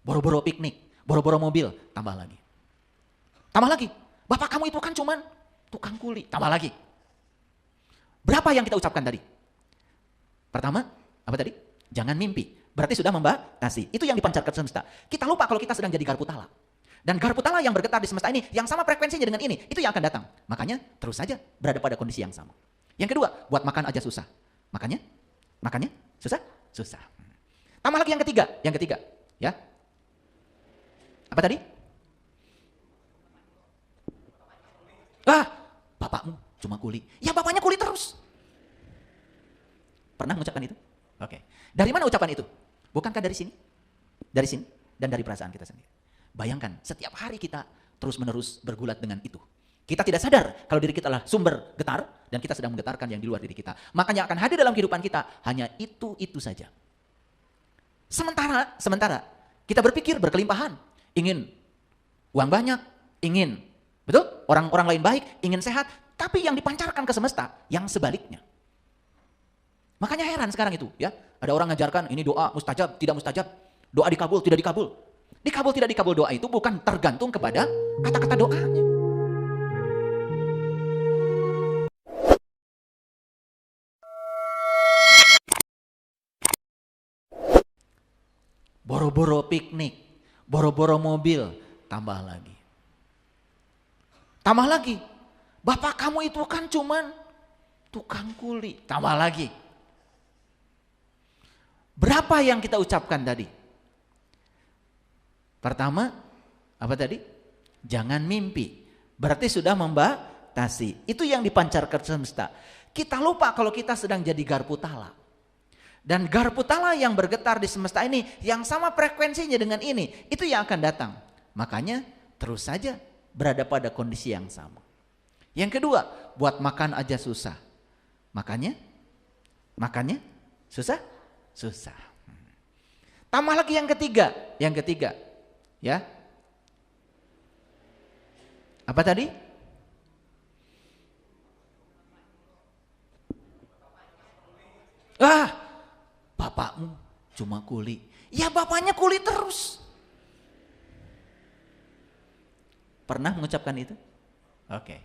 Boro-boro piknik, boro-boro mobil, tambah lagi. Tambah lagi. Bapak kamu itu kan cuman tukang kuli, tambah lagi. Berapa yang kita ucapkan tadi? Pertama, apa tadi? Jangan mimpi. Berarti sudah membatasi. Itu yang dipancarkan semesta. Kita lupa kalau kita sedang jadi garpu tala. Dan garpu tala yang bergetar di semesta ini, yang sama frekuensinya dengan ini, itu yang akan datang. Makanya terus saja berada pada kondisi yang sama. Yang kedua, buat makan aja susah. Makannya susah? Susah. Tambah lagi yang ketiga, ya. Apa tadi? Bapakmu cuma kuli. Ya bapaknya kuli terus. Pernah mengucapkan itu? Oke. Dari mana ucapan itu? Bukankah dari sini? Dari sini dan dari perasaan kita sendiri. Bayangkan, setiap hari kita terus-menerus bergulat dengan itu. Kita tidak sadar kalau diri kita adalah sumber getar dan kita sedang menggetarkan yang di luar diri kita. Makanya akan hadir dalam kehidupan kita hanya itu saja. Sementara kita berpikir berkelimpahan, ingin uang banyak, ingin, betul? Orang lain baik, ingin sehat, tapi yang dipancarkan ke semesta yang sebaliknya. Makanya heran sekarang itu, ya. Ada orang ngajarkan ini doa mustajab, tidak mustajab. Doa dikabul, tidak dikabul. Dikabul tidak dikabul doa itu bukan tergantung kepada kata-kata doanya. Boro-boro piknik, boro-boro mobil, tambah lagi. Tambah lagi. Bapak kamu itu kan cuman tukang kuli, tambah lagi. Berapa yang kita ucapkan tadi? Pertama, apa tadi? Jangan mimpi. Berarti sudah membatasi. Itu yang dipancarkan semesta. Kita lupa kalau kita sedang jadi garpu tala. Dan garpu tala yang bergetar di semesta ini, yang sama frekuensinya dengan ini, itu yang akan datang. Makanya terus saja berada pada kondisi yang sama. Yang kedua, buat makan aja susah. Makannya susah? Susah. Tambah lagi yang ketiga, ya. Apa tadi? Bapakmu cuma kuli. Ya bapaknya kuli terus. Pernah mengucapkan itu? Oke.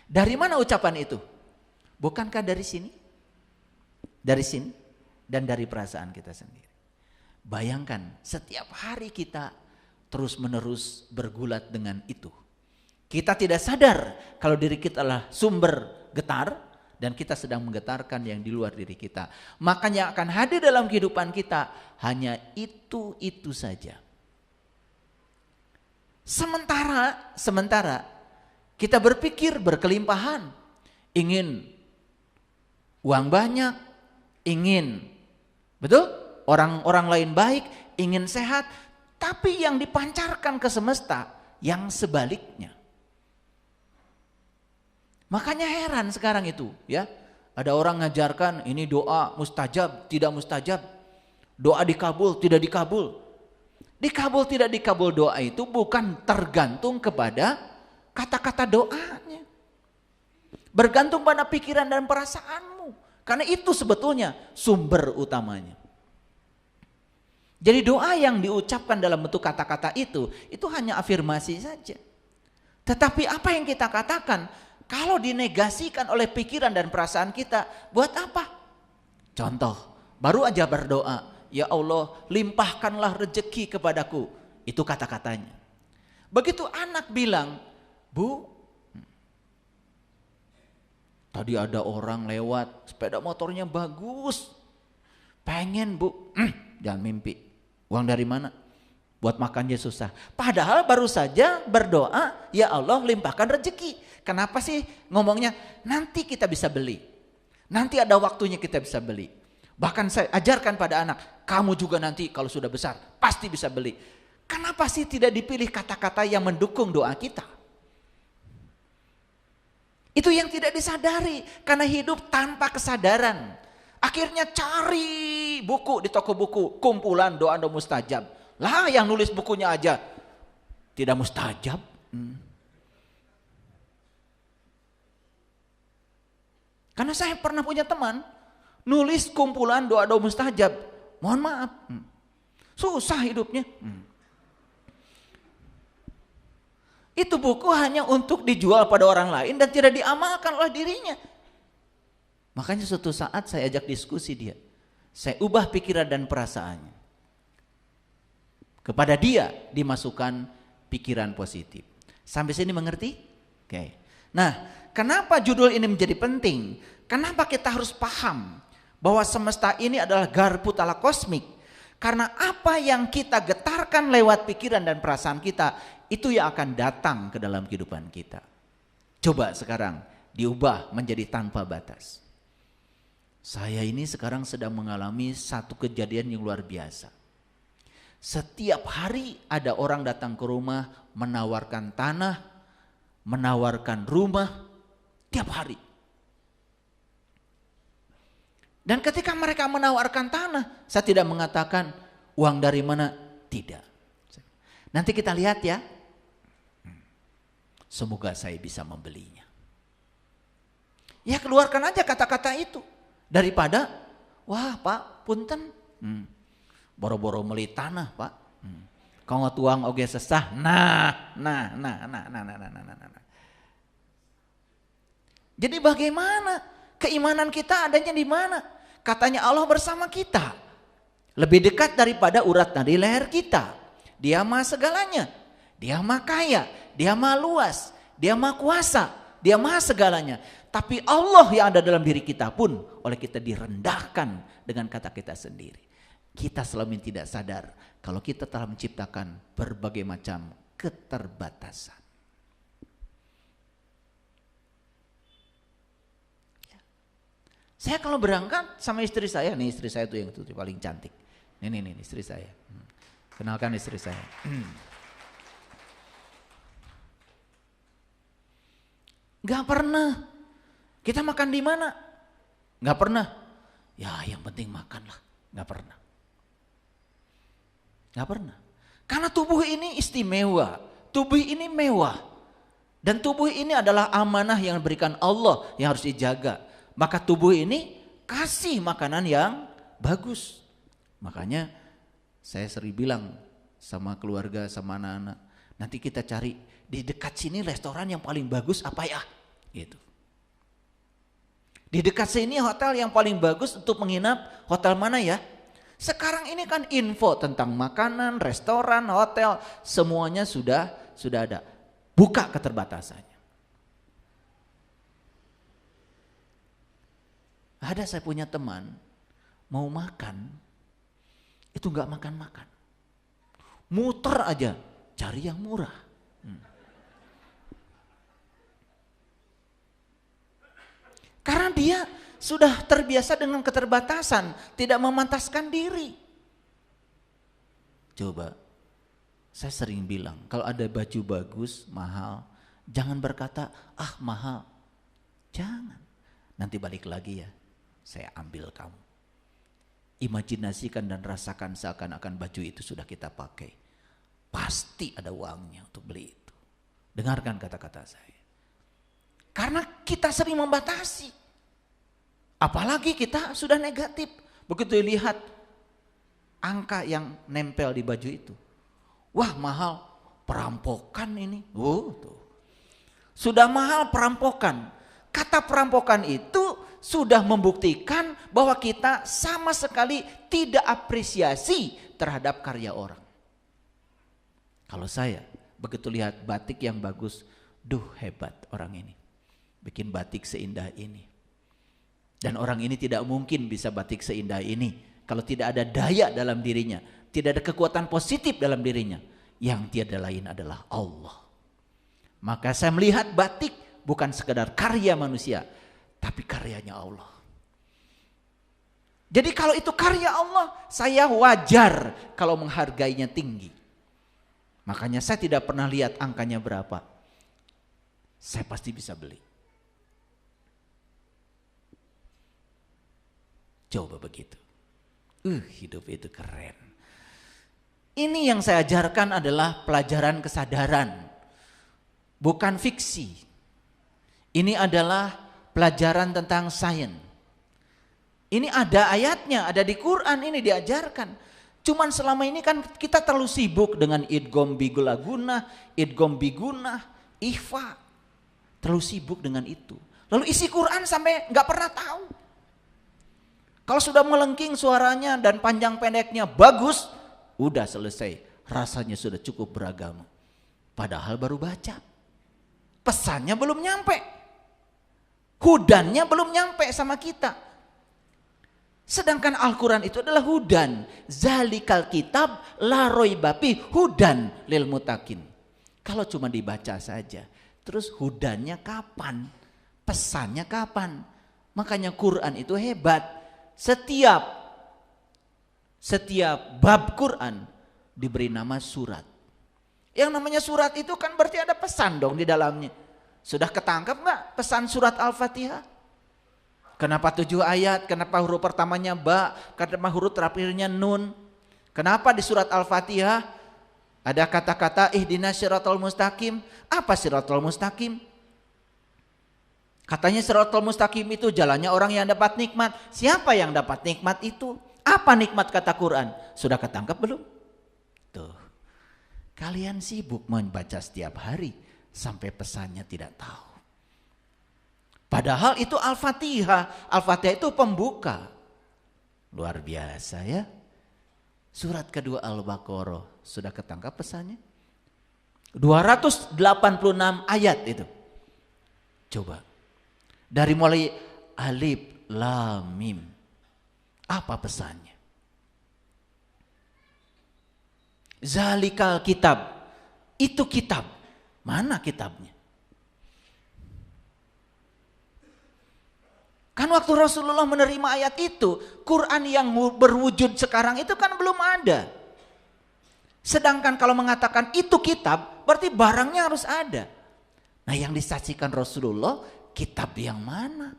Dari mana ucapan itu? Bukankah dari sini? Dari sini dan dari perasaan kita sendiri. Bayangkan setiap hari kita terus-menerus bergulat dengan itu. Kita tidak sadar kalau diri kita adalah sumber getar dan kita sedang menggetarkan yang di luar diri kita. Makanya akan hadir dalam kehidupan kita hanya itu saja. Sementara kita berpikir berkelimpahan, ingin uang banyak, ingin, betul? Orang lain baik, ingin sehat, tapi yang dipancarkan ke semesta yang sebaliknya. Makanya heran sekarang itu, ya. Ada orang ngajarkan ini doa mustajab, tidak mustajab. Doa dikabul, tidak dikabul. Dikabul tidak dikabul doa itu bukan tergantung kepada kata-kata doanya. Bergantung pada pikiran dan perasaanmu. Karena itu sebetulnya sumber utamanya. Jadi doa yang diucapkan dalam bentuk kata-kata itu hanya afirmasi saja. Tetapi apa yang kita katakan, kalau dinegasikan oleh pikiran dan perasaan kita, buat apa? Contoh, baru aja berdoa, ya Allah limpahkanlah rezeki kepadaku. Itu kata-katanya. Begitu anak bilang, Bu, tadi ada orang lewat, sepeda motornya bagus. Pengen Bu, jangan mimpi. Uang dari mana? Buat makannya susah. Padahal baru saja berdoa, ya Allah limpahkan rezeki. Kenapa sih ngomongnya nanti kita bisa beli. Nanti ada waktunya kita bisa beli. Bahkan saya ajarkan pada anak, kamu juga nanti kalau sudah besar pasti bisa beli. Kenapa sih tidak dipilih kata-kata yang mendukung doa kita? Itu yang tidak disadari karena hidup tanpa kesadaran. Akhirnya cari buku di toko buku, kumpulan doa-doa mustajab. Lah yang nulis bukunya aja tidak mustajab. Karena saya pernah punya teman nulis kumpulan doa-doa mustajab. Mohon maaf, susah hidupnya. Itu buku hanya untuk dijual pada orang lain dan tidak diamalkan oleh dirinya. Makanya suatu saat saya ajak diskusi dia. Saya ubah pikiran dan perasaannya. Kepada dia dimasukkan pikiran positif. Sampai sini mengerti? Oke. Nah, kenapa judul ini menjadi penting? Kenapa kita harus paham bahwa semesta ini adalah garpu tala kosmik? Karena apa yang kita getarkan lewat pikiran dan perasaan kita, itu yang akan datang ke dalam kehidupan kita. Coba sekarang diubah menjadi tanpa batas. Saya ini sekarang sedang mengalami satu kejadian yang luar biasa. Setiap hari ada orang datang ke rumah menawarkan tanah, menawarkan rumah, tiap hari. Dan ketika mereka menawarkan tanah, saya tidak mengatakan uang dari mana, tidak. Nanti kita lihat ya, semoga saya bisa membelinya. Ya keluarkan aja kata-kata itu, daripada, wah Pak, punten, boro-boro meli tanah Pak, kau tuang oge sesah, nah. Jadi bagaimana? Keimanan kita adanya di mana? Katanya Allah bersama kita. Lebih dekat daripada urat nadi leher kita. Dia maha segalanya. Dia maha kaya. Dia maha luas. Dia maha kuasa. Dia maha segalanya. Tapi Allah yang ada dalam diri kita pun oleh kita direndahkan dengan kata kita sendiri. Kita selama ini tidak sadar kalau kita telah menciptakan berbagai macam keterbatasan. Saya kalau berangkat sama istri saya, nih istri saya tuh yang tuh paling cantik. Nih istri saya. Kenalkan istri saya. Gak pernah. Kita makan di mana? Gak pernah. Ya yang penting makan lah. Gak pernah. Gak pernah. Karena tubuh ini istimewa. Tubuh ini mewah. Dan tubuh ini adalah amanah yang diberikan Allah yang harus dijaga. Maka tubuh ini kasih makanan yang bagus. Makanya saya sering bilang sama keluarga, sama anak-anak, nanti kita cari di dekat sini restoran yang paling bagus apa ya? Gitu. Di dekat sini hotel yang paling bagus untuk menginap, hotel mana ya? Sekarang ini kan info tentang makanan, restoran, hotel, semuanya sudah ada. Buka keterbatasannya. Ada saya punya teman mau makan itu nggak makan. Muter aja cari yang murah. Karena dia sudah terbiasa dengan keterbatasan, tidak memantaskan diri. Coba, saya sering bilang kalau ada baju bagus, mahal, jangan berkata, ah mahal. Jangan, nanti balik lagi ya, saya ambil kamu. Imajinasikan dan rasakan seakan-akan baju itu sudah kita pakai. Pasti ada uangnya untuk beli itu. Dengarkan kata-kata saya. Karena kita sering membatasi. Apalagi kita sudah negatif. Begitu lihat angka yang nempel di baju itu. Wah mahal, perampokan ini. Tuh. Sudah mahal perampokan. Kata perampokan itu sudah membuktikan bahwa kita sama sekali tidak apresiasi terhadap karya orang. Kalau saya begitu lihat batik yang bagus, duh hebat orang ini. Bikin batik seindah ini. Dan orang ini tidak mungkin bisa batik seindah ini kalau tidak ada daya dalam dirinya, tidak ada kekuatan positif dalam dirinya. Yang tiada lain adalah Allah. Maka saya melihat batik bukan sekedar karya manusia, tapi karyanya Allah. Jadi kalau itu karya Allah, saya wajar kalau menghargainya tinggi. Makanya saya tidak pernah lihat angkanya berapa. Saya pasti bisa beli. Coba begitu. Hidup itu keren. Ini yang saya ajarkan adalah pelajaran kesadaran. Bukan fiksi. Ini adalah pelajaran tentang sains. Ini ada ayatnya, ada di Quran ini diajarkan. Cuman selama ini kan kita terlalu sibuk dengan idgham biguna, idgham biguna, ikhfa. Terlalu sibuk dengan itu. Lalu isi Quran sampai nggak pernah tahu. Kalau sudah melengking suaranya dan panjang pendeknya bagus, udah selesai. Rasanya sudah cukup beragama. Padahal baru baca. Pesannya belum nyampe. Hudannya belum nyampe sama kita. Sedangkan Al-Quran itu adalah hudan. Zalikal kitab la raiba fi hudan lil mutakin. Kalau cuma dibaca saja, terus hudannya kapan? Pesannya kapan? Makanya Quran itu hebat. Setiap bab Quran diberi nama surat. Yang namanya surat itu kan berarti ada pesan dong di dalamnya. Sudah ketangkap nggak pesan surat Al-Fatihah? Kenapa 7 ayat? Kenapa huruf pertamanya ba? Kenapa huruf terakhirnya nun? Kenapa di surat Al-Fatihah ada kata-kata ihdinas siratal mustaqim? Apa siratal mustaqim? Katanya siratal mustaqim itu jalannya orang yang dapat nikmat. Siapa yang dapat nikmat itu? Apa nikmat kata Quran? Sudah ketangkap belum? Tuh. Kalian sibuk membaca setiap hari sampai pesannya tidak tahu. Padahal itu Al-Fatihah. Al-Fatihah itu pembuka. Luar biasa ya. Surat kedua Al-Baqarah. Sudah ketangkap pesannya? 286 ayat itu. Coba. Dari mulai alif, lam, mim. Apa pesannya? Zalikal kitab. Itu kitab. Mana kitabnya? Kan waktu Rasulullah menerima ayat itu, Quran yang berwujud sekarang itu kan belum ada. Sedangkan kalau mengatakan itu kitab, berarti barangnya harus ada. Nah yang disaksikan Rasulullah, kitab yang mana?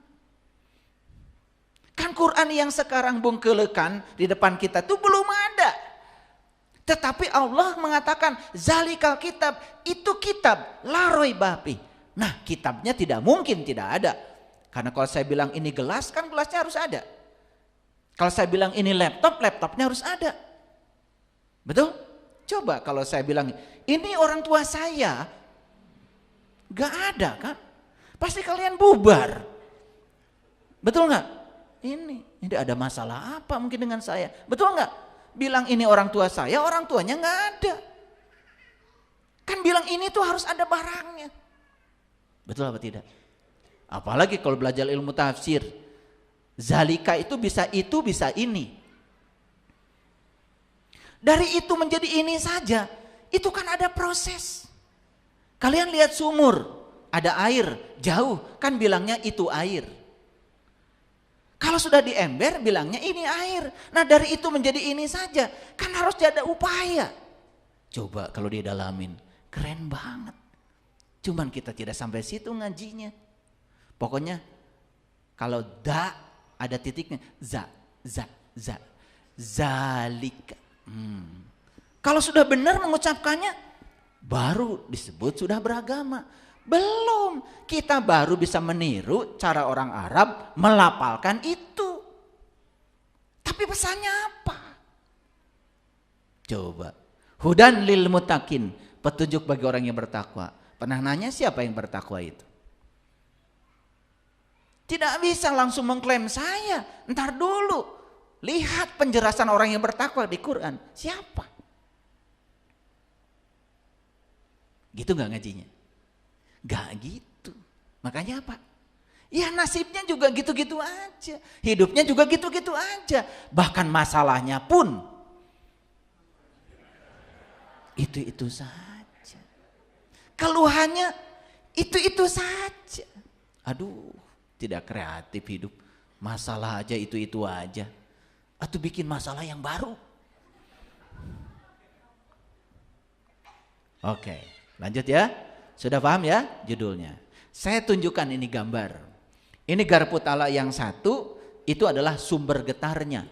Kan Quran yang sekarang bungkelekan di depan kita itu belum ada. Tetapi Allah mengatakan zalikal kitab, itu kitab la raiba fi. Nah kitabnya tidak mungkin tidak ada. Karena kalau saya bilang ini gelas, kan gelasnya harus ada. Kalau saya bilang ini laptop, laptopnya harus ada. Betul? Coba kalau saya bilang ini orang tua saya, gak ada kan? Pasti kalian bubar. Betul nggak? Ini ada masalah apa mungkin dengan saya? Betul nggak? Bilang ini orang tua saya, orang tuanya nggak ada. Kan bilang ini tuh harus ada barangnya. Betul apa tidak? Apalagi kalau belajar ilmu tafsir. Zalika itu bisa ini. Dari itu menjadi ini saja, itu kan ada proses. Kalian lihat sumur. Ada air, jauh, kan bilangnya itu air. Kalau sudah di ember, bilangnya ini air. Nah dari itu menjadi ini saja, kan harus ada upaya. Coba kalau didalamin, keren banget. Cuman kita tidak sampai situ ngajinya. Pokoknya kalau da ada titiknya, zalika. Kalau sudah benar mengucapkannya, baru disebut sudah beragama. Belum, kita baru bisa meniru cara orang Arab melafalkan itu. Tapi pesannya apa? Coba. Hudan lil mutakin, petunjuk bagi orang yang bertakwa. Pernah nanya siapa yang bertakwa itu? Tidak bisa langsung mengklaim saya. Ntar dulu. Lihat penjelasan orang yang bertakwa di Quran. Siapa? Gitu gak ngajinya? Gak gitu. Makanya apa? Ya nasibnya juga gitu-gitu aja. Hidupnya juga gitu-gitu aja. Bahkan masalahnya pun itu-itu saja. Keluhannya itu-itu saja. Aduh, tidak kreatif hidup. Masalah aja itu-itu aja. Atau bikin masalah yang baru. Oke, lanjut ya. Sudah paham ya judulnya? Saya tunjukkan ini gambar. Ini garpu tala yang satu, itu adalah sumber getarnya.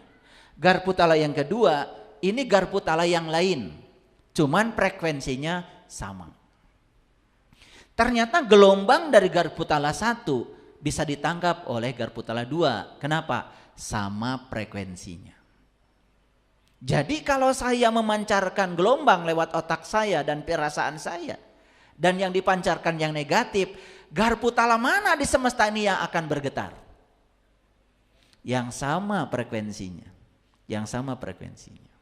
Garpu tala yang kedua, ini garpu tala yang lain. Cuman frekuensinya sama. Ternyata gelombang dari garpu tala satu bisa ditangkap oleh garpu tala dua. Kenapa? Sama frekuensinya. Jadi kalau saya memancarkan gelombang lewat otak saya dan perasaan saya, dan yang dipancarkan yang negatif, garpu tala mana di semesta ini yang akan bergetar? Yang sama frekuensinya. Yang sama frekuensinya.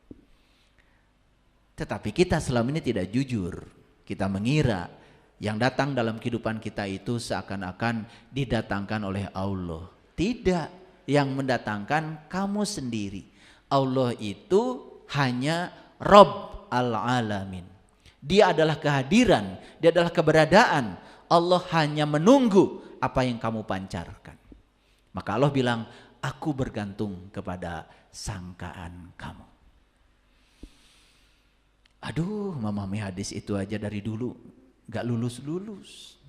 Tetapi kita selama ini tidak jujur. Kita mengira yang datang dalam kehidupan kita itu seakan-akan didatangkan oleh Allah. Tidak, yang mendatangkan kamu sendiri. Allah itu hanya Rabb al-Alamin. Dia adalah kehadiran, dia adalah keberadaan. Allah hanya menunggu apa yang kamu pancarkan. Maka Allah bilang, aku bergantung kepada sangkaan kamu. Aduh, memahami hadis itu aja dari dulu gak lulus-lulus.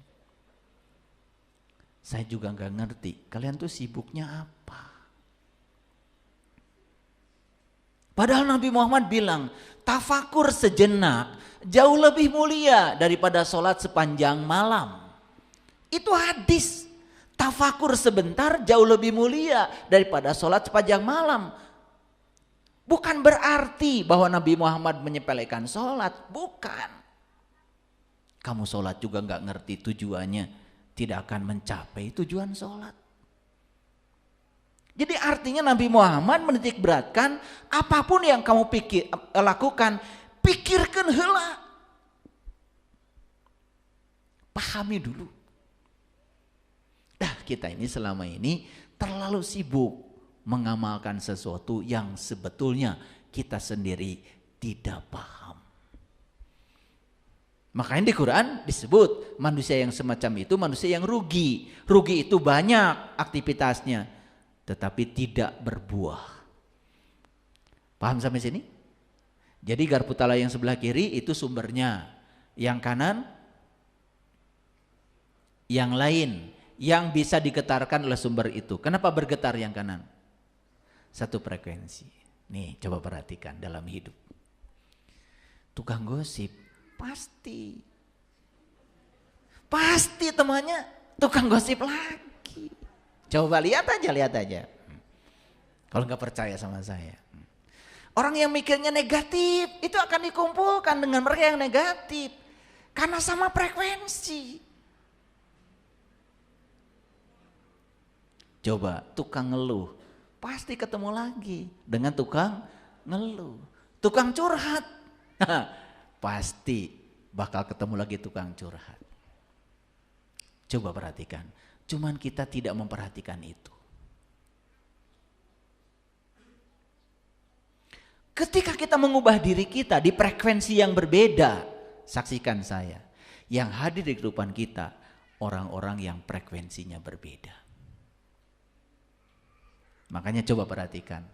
Saya juga gak ngerti, kalian tuh sibuknya apa? Padahal Nabi Muhammad bilang, tafakur sejenak jauh lebih mulia daripada sholat sepanjang malam. Itu hadis. Tafakur sebentar jauh lebih mulia daripada sholat sepanjang malam. Bukan berarti bahwa Nabi Muhammad menyepelekan sholat. Bukan. Kamu sholat juga gak ngerti tujuannya, tidak akan mencapai tujuan sholat. Jadi artinya Nabi Muhammad menitik beratkan apapun yang kamu lakukan, pikirkan heula. Pahami dulu. Kita ini selama ini terlalu sibuk mengamalkan sesuatu yang sebetulnya kita sendiri tidak paham. Makanya di Quran disebut manusia yang semacam itu manusia yang rugi. Rugi itu banyak aktivitasnya, tetapi tidak berbuah. Paham sampai sini? Jadi garpu tala yang sebelah kiri itu sumbernya, yang kanan yang lain yang bisa digetarkan oleh sumber itu. Kenapa bergetar yang kanan? Satu frekuensi. Nih coba perhatikan dalam hidup. Tukang gosip pasti temannya tukang gosip lagi. Coba lihat aja. Kalau nggak percaya sama saya. Orang yang mikirnya negatif itu akan dikumpulkan dengan mereka yang negatif. Karena sama frekuensi. Coba tukang ngeluh, pasti ketemu lagi dengan tukang ngeluh. Tukang curhat, pasti bakal ketemu lagi tukang curhat. Coba perhatikan, cuman kita tidak memperhatikan itu. Ketika kita mengubah diri kita di frekuensi yang berbeda, saksikan saya, yang hadir di kehidupan kita, orang-orang yang frekuensinya berbeda. Makanya coba perhatikan,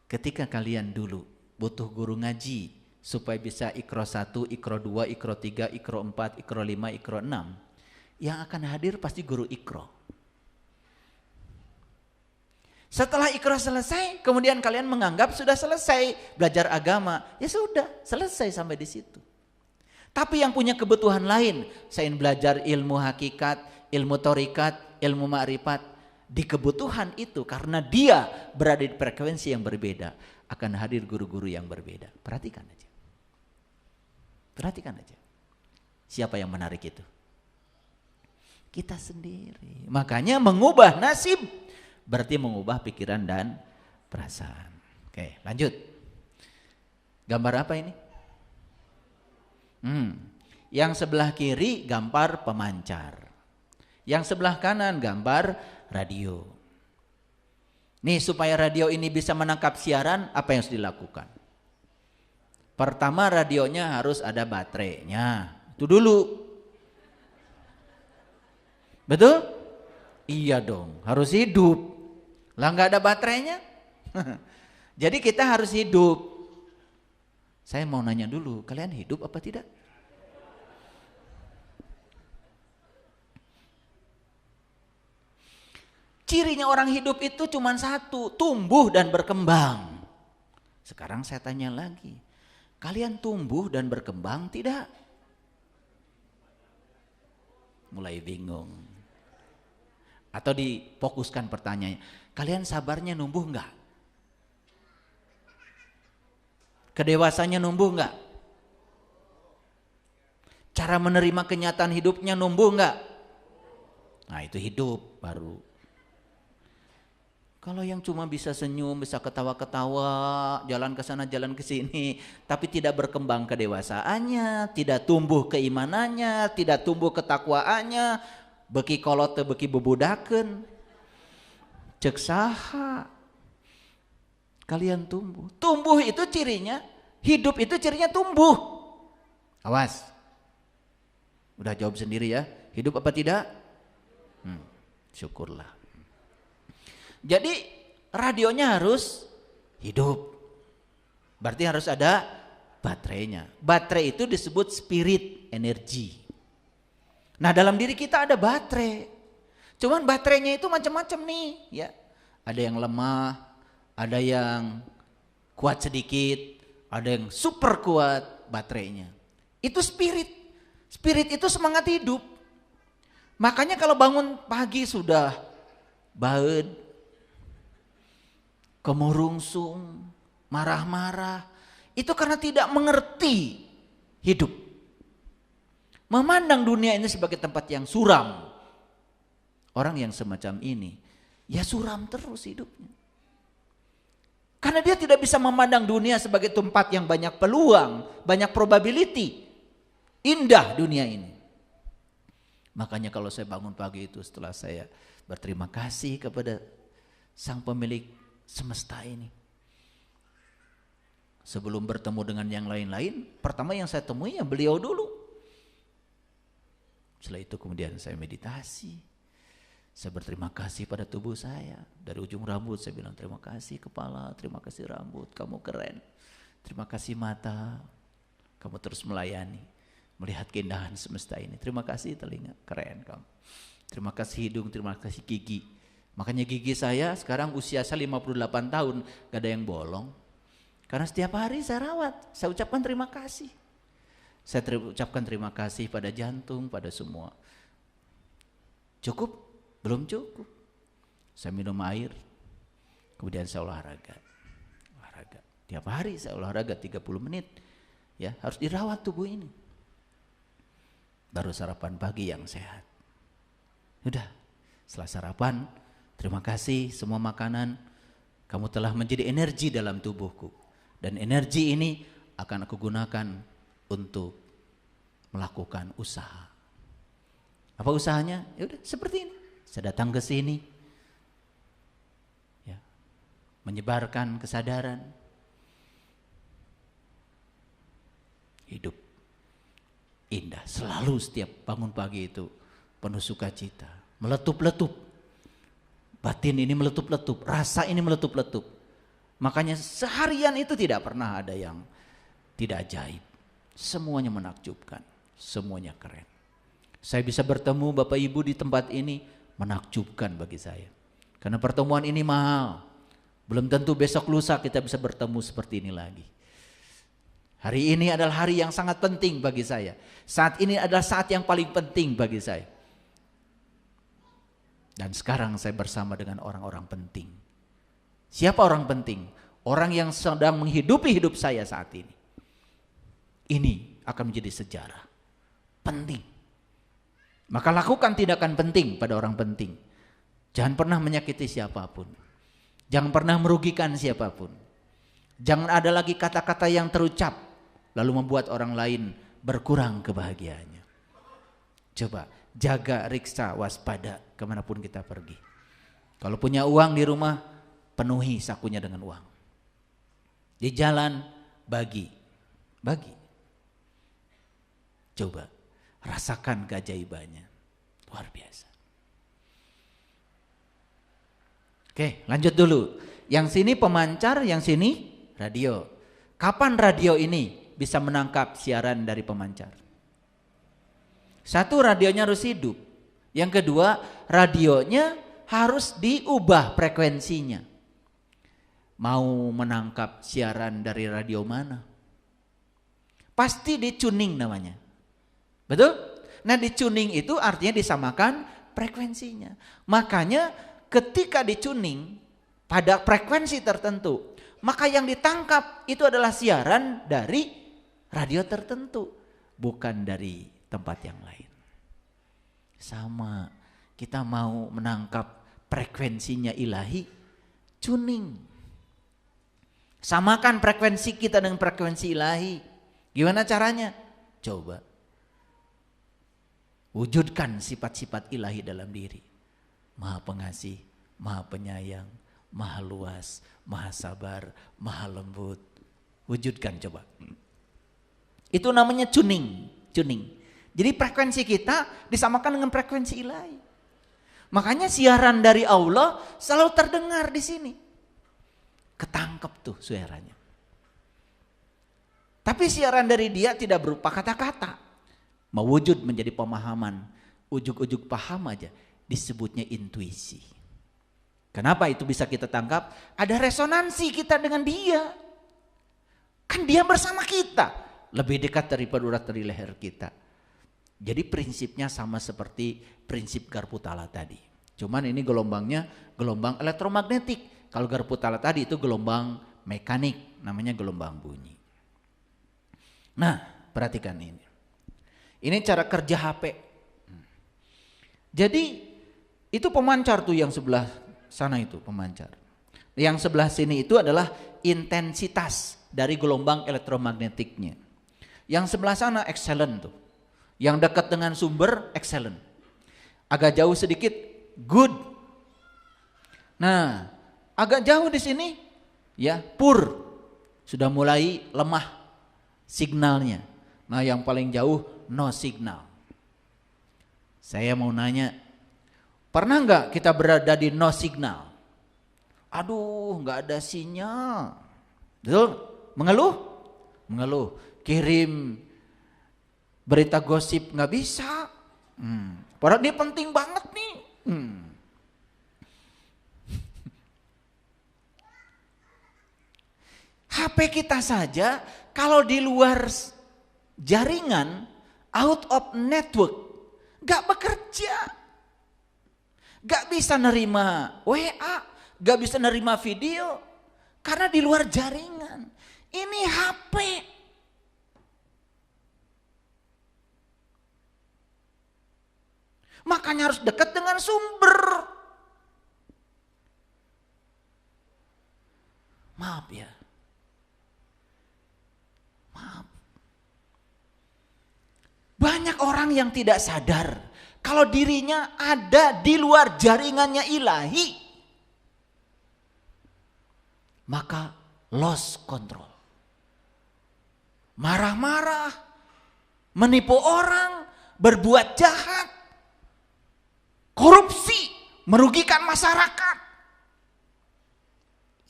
ketika kalian dulu butuh guru ngaji supaya bisa Iqra 1, Iqra 2, Iqra 3, Iqra 4, Iqra 5, Iqra 6, yang akan hadir pasti guru Iqra. Setelah Iqra selesai, kemudian kalian menganggap sudah selesai belajar agama, ya sudah selesai sampai di situ. Tapi yang punya kebutuhan lain, saya ingin belajar ilmu hakikat, ilmu thorikat, ilmu ma'rifat. Di kebutuhan itu karena dia berada di frekuensi yang berbeda akan hadir guru-guru yang berbeda. Perhatikan aja. Siapa yang menarik itu? Kita sendiri. Makanya mengubah nasib berarti mengubah pikiran dan perasaan. Oke, lanjut. Gambar apa ini? Yang sebelah kiri gambar pemancar. Yang sebelah kanan gambar radio. Nih supaya radio ini bisa menangkap siaran, apa yang harus dilakukan? Pertama radionya harus ada baterainya. Itu dulu. Betul? Iya dong, harus hidup. Lah nggak ada baterainya? Jadi kita harus hidup. Saya mau nanya dulu, kalian hidup apa tidak? Cirinya orang hidup itu cuma satu, tumbuh dan berkembang. Sekarang saya tanya lagi, kalian tumbuh dan berkembang tidak? Mulai bingung. Atau difokuskan pertanyaannya, kalian sabarnya numbuh enggak? Kedewasannya numbuh enggak? Cara menerima kenyataan hidupnya numbuh enggak? Nah itu hidup baru. Kalau yang cuma bisa senyum, bisa ketawa-ketawa, jalan ke sana, jalan ke sini, tapi tidak berkembang kedewasaannya, tidak tumbuh keimanannya, tidak tumbuh ketakwaannya, beki kolot teu beki bebudakeun. Cek saha kalian tumbuh. Tumbuh itu cirinya, hidup itu cirinya tumbuh. Awas. Udah jawab sendiri ya. Hidup apa tidak? Syukurlah. Jadi radionya harus hidup. Berarti harus ada baterainya. Baterai itu disebut spirit, energi. Nah dalam diri kita ada baterai. Cuman baterainya itu macam-macam nih ya. Ada yang lemah, ada yang kuat sedikit, ada yang super kuat baterainya. Itu spirit. Spirit itu semangat hidup. Makanya kalau bangun pagi sudah baed, kemurungsung, marah-marah, itu karena tidak mengerti hidup. Memandang dunia ini sebagai tempat yang suram. Orang yang semacam ini, ya suram terus hidupnya. Karena dia tidak bisa memandang dunia sebagai tempat yang banyak peluang, banyak probability. Indah dunia ini. Makanya kalau saya bangun pagi itu setelah saya berterima kasih kepada sang pemilik semesta ini. Sebelum bertemu dengan yang lain-lain, pertama yang saya temui ya beliau dulu. Setelah itu kemudian saya meditasi. Saya berterima kasih pada tubuh saya. Dari ujung rambut saya bilang terima kasih kepala, terima kasih rambut, kamu keren. Terima kasih mata, kamu terus melayani, melihat keindahan semesta ini. Terima kasih telinga, keren kamu. Terima kasih hidung, terima kasih gigi. Makanya gigi saya sekarang usia saya 58 tahun, gak ada yang bolong. Karena setiap hari saya rawat, saya ucapkan terima kasih. Saya ucapkan terima kasih pada jantung, pada semua. Cukup? Belum cukup. Saya minum air, kemudian saya olahraga. Tiap hari saya olahraga 30 menit. Ya, harus dirawat tubuh ini. Baru sarapan pagi yang sehat. Udah, setelah sarapan, terima kasih semua makanan. Kamu telah menjadi energi dalam tubuhku. Dan energi ini akan aku gunakan untuk melakukan usaha. Apa usahanya? Ya udah seperti ini. Saya datang ke sini, ya, menyebarkan kesadaran, hidup indah. Selalu setiap bangun pagi itu penuh sukacita, meletup-letup. Batin ini meletup-letup, rasa ini meletup-letup. Makanya seharian itu tidak pernah ada yang tidak ajaib. Semuanya menakjubkan, semuanya keren. Saya bisa bertemu Bapak Ibu di tempat ini, menakjubkan bagi saya. Karena pertemuan ini mahal. Belum tentu besok lusa kita bisa bertemu seperti ini lagi. Hari ini adalah hari yang sangat penting bagi saya. Saat ini adalah saat yang paling penting bagi saya. Dan sekarang saya bersama dengan orang-orang penting. Siapa orang penting? Orang yang sedang menghidupi hidup saya saat ini. Ini akan menjadi sejarah. Penting. Maka lakukan tindakan penting pada orang penting. Jangan pernah menyakiti siapapun. Jangan pernah merugikan siapapun. Jangan ada lagi kata-kata yang terucap lalu membuat orang lain berkurang kebahagiaannya. Coba jaga, riksa, waspada kemanapun kita pergi. Kalau punya uang di rumah, penuhi sakunya dengan uang. Di jalan, bagi. Coba rasakan keajaibannya, luar biasa. Oke, lanjut dulu. Yang sini pemancar, yang sini radio. Kapan radio ini bisa menangkap siaran dari pemancar? Satu, radionya harus hidup. Yang kedua, radionya harus diubah frekuensinya. Mau menangkap siaran dari radio mana? Pasti di-tuning namanya. Betul? Nah, di-tuning itu artinya disamakan frekuensinya. Makanya ketika di-tuning pada frekuensi tertentu, maka yang ditangkap itu adalah siaran dari radio tertentu, bukan dari tempat yang lain. Sama, kita mau menangkap frekuensinya ilahi, tuning. Samakan frekuensi kita dengan frekuensi ilahi. Gimana caranya? Coba wujudkan sifat-sifat ilahi dalam diri. Maha pengasih, maha penyayang, maha luas, maha sabar, maha lembut. Wujudkan coba. Itu namanya tuning. Jadi frekuensi kita disamakan dengan frekuensi ilahi. Makanya siaran dari Allah selalu terdengar di sini. Ketangkep tuh suaranya. Tapi siaran dari dia tidak berupa kata-kata. Mewujud menjadi pemahaman. Ujuk-ujuk paham aja. Disebutnya intuisi. Kenapa itu bisa kita tangkap? Ada resonansi kita dengan dia. Kan dia bersama kita. Lebih dekat daripada urat dari leher kita. Jadi prinsipnya sama seperti prinsip Garputala tadi. Cuman ini gelombangnya gelombang elektromagnetik. Kalau Garputala tadi itu gelombang mekanik, namanya gelombang bunyi. Nah, perhatikan ini. Ini cara kerja HP. Jadi itu pemancar tuh yang sebelah sana itu pemancar. Yang sebelah sini itu adalah intensitas dari gelombang elektromagnetiknya. Yang sebelah sana excellent tuh. Yang dekat dengan sumber excellent. Agak jauh sedikit good. Nah, agak jauh di sini ya poor. Sudah mulai lemah signalnya. Nah, yang paling jauh no signal. Saya mau nanya, pernah nggak kita berada di no signal? Aduh, nggak ada sinyal. Betul? Mengeluh? Mengeluh. Kirim berita gosip nggak bisa. Padahal dia penting banget nih. HP kita saja kalau di luar jaringan, out of network, gak bekerja. Gak bisa nerima WA, gak bisa nerima video, karena di luar jaringan. Ini HP. Makanya harus dekat dengan sumber. Maaf ya. Maaf. Banyak orang yang tidak sadar kalau dirinya ada di luar jaringannya ilahi. Maka lost control. Marah-marah, menipu orang, berbuat jahat, korupsi, merugikan masyarakat.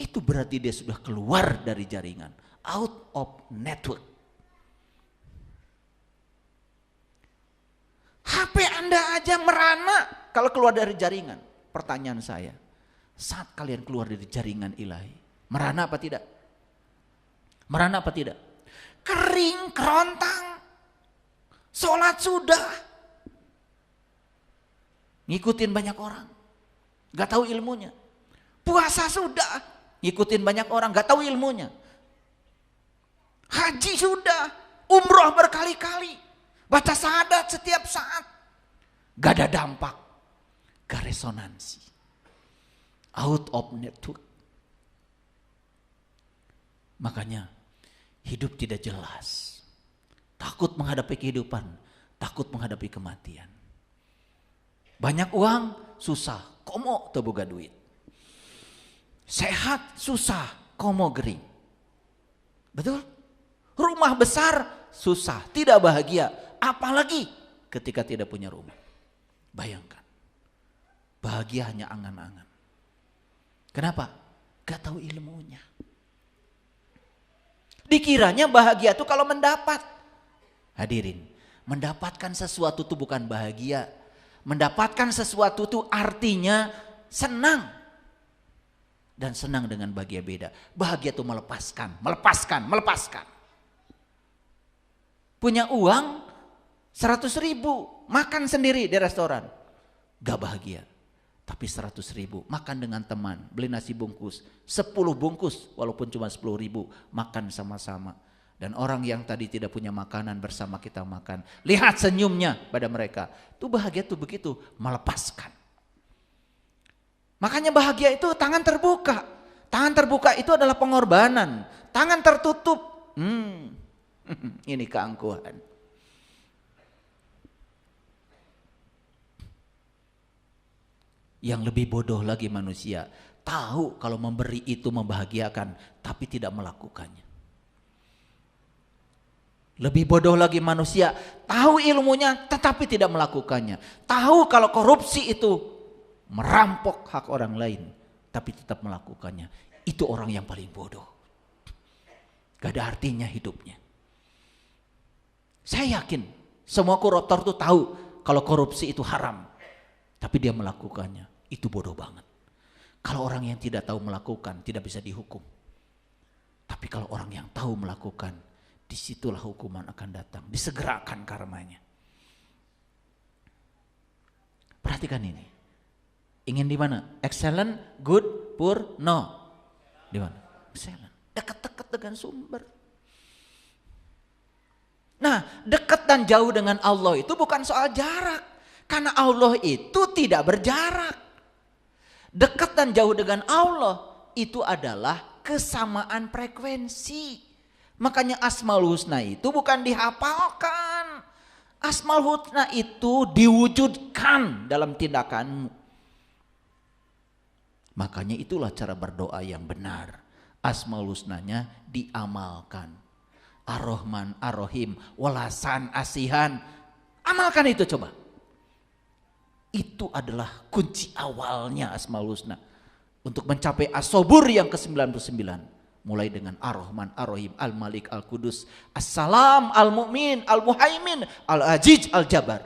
Itu berarti dia sudah keluar dari jaringan, out of network. HP Anda aja merana kalau keluar dari jaringan. Pertanyaan saya, saat kalian keluar dari jaringan ilahi, merana apa tidak? Merana apa tidak? Kering, kerontang, sholat sudah, ngikutin banyak orang, gak tahu ilmunya. Puasa sudah, ngikutin banyak orang, gak tahu ilmunya. Haji sudah, umroh berkali-kali, baca syahadat setiap saat, gak ada dampak, gak resonansi, out of network. Makanya hidup tidak jelas, takut menghadapi kehidupan, takut menghadapi kematian. Banyak uang, susah, komo teu boga duit. Sehat, susah, komo gering. Betul? Rumah besar, susah, tidak bahagia. Apalagi ketika tidak punya rumah. Bayangkan, bahagia hanya angan-angan. Kenapa? Gak tahu ilmunya. Dikiranya bahagia itu kalau mendapat. Hadirin, mendapatkan sesuatu itu bukan bahagia. Mendapatkan sesuatu itu artinya senang. Dan senang dengan bahagia beda. Bahagia itu melepaskan. Punya uang 100.000, makan sendiri di restoran. Gak bahagia. Tapi 100.000, makan dengan teman, beli nasi bungkus, 10 bungkus walaupun cuma 10.000, makan sama-sama. Dan orang yang tadi tidak punya makanan bersama kita makan. Lihat senyumnya pada mereka. Itu bahagia tuh begitu, melepaskan. Makanya bahagia itu tangan terbuka. Tangan terbuka itu adalah pengorbanan. Tangan tertutup, ini keangkuhan. Yang lebih bodoh lagi manusia, tahu kalau memberi itu membahagiakan, tapi tidak melakukannya. Lebih bodoh lagi manusia, tahu ilmunya tetapi tidak melakukannya. Tahu kalau korupsi itu merampok hak orang lain, tapi tetap melakukannya. Itu orang yang paling bodoh. Gak ada artinya hidupnya. Saya yakin semua koruptor itu tahu kalau korupsi itu haram, tapi dia melakukannya. Itu bodoh banget. Kalau orang yang tidak tahu melakukan tidak bisa dihukum. Tapi kalau orang yang tahu melakukan, disitulah hukuman akan datang. Disegerakan karmanya. Perhatikan ini. Ingin di mana? Excellent, good, poor, no. Di mana? Excellent. Dekat-dekat dengan sumber. Nah, dekat dan jauh dengan Allah itu bukan soal jarak. Karena Allah itu tidak berjarak. Dekat dan jauh dengan Allah itu adalah kesamaan frekuensi. Makanya Asmaul Husna itu bukan dihafalkan. Asmaul Husna itu diwujudkan dalam tindakanmu. Makanya itulah cara berdoa yang benar. Asmaul Husnanya diamalkan. Ar-Rahman, Ar-Rahim, Walasan, Asihan. Amalkan itu coba. Itu adalah kunci awalnya Asmaul Husna. Untuk mencapai As-Sobur yang ke-99. Mulai dengan Ar-Rahman, Ar-Rahim, Al-Malik, Al-Qudus, As-Salam, Al-Mu'min, Al-Muhaimin, Al-Aziz, Al-Jabbar.